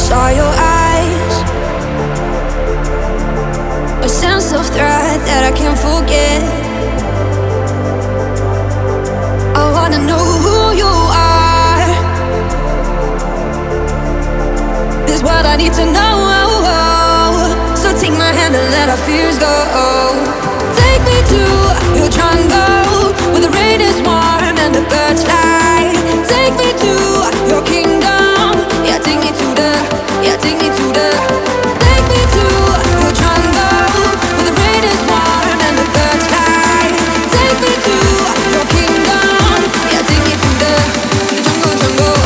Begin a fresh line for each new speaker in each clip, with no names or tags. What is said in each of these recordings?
saw your eyes, a sense of threat that I can't forget. I wanna know who you are. This is what I need to know. So take my hand and let our fears go. Take me to your jungle where the rain is warm and the birds fly. Take me to your kingdom. Yeah, take me to the. Yeah, take me to the. Take me to your jungle where the rain is warm and the birds fly. Take me to your kingdom. Yeah, take me to the jungle, jungle.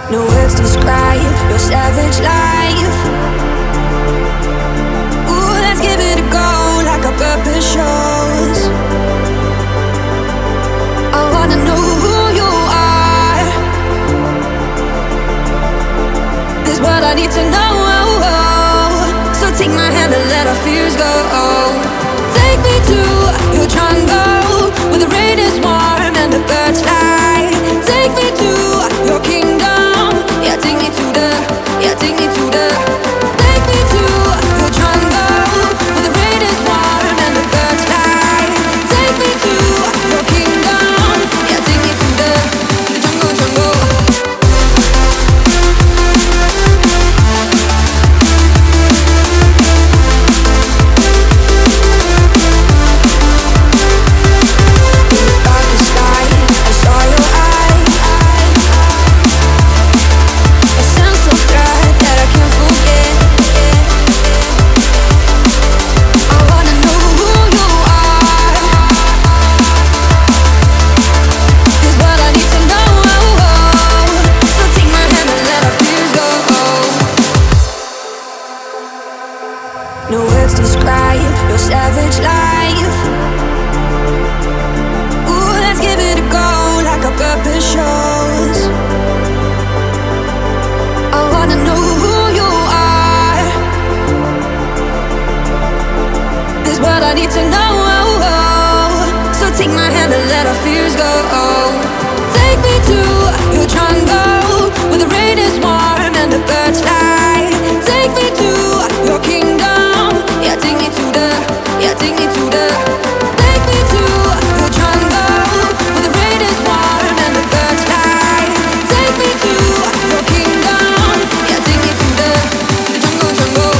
No words describe your savage life. Ooh, let's give it a go like our purpose shows. I wanna know who you are. This is what I need to know. So take my hand and let our fears go. Take me to your jungle where the rain is warm and the birds fly. Take me to your kingdom. Yeah, take me to the. Yeah, take me to the. Take me to your jungle where the rain is warm and the birds fly. Take me to your kingdom. Yeah, take me to the jungle, jungle. No words describe your savage life. Ooh, let's give it a go like our purpose shows. I wanna know who you are. This is what I need to know. So take my hand and let our fears go. Take me to your jungle where the rain is warm and the birds fly. Take me to your kingdom. Yeah, take me to the. Yeah, take me to the. Take me to your jungle where the rain is warm and the birds fly. Take me to your kingdom. Yeah, take me to the jungle, jungle.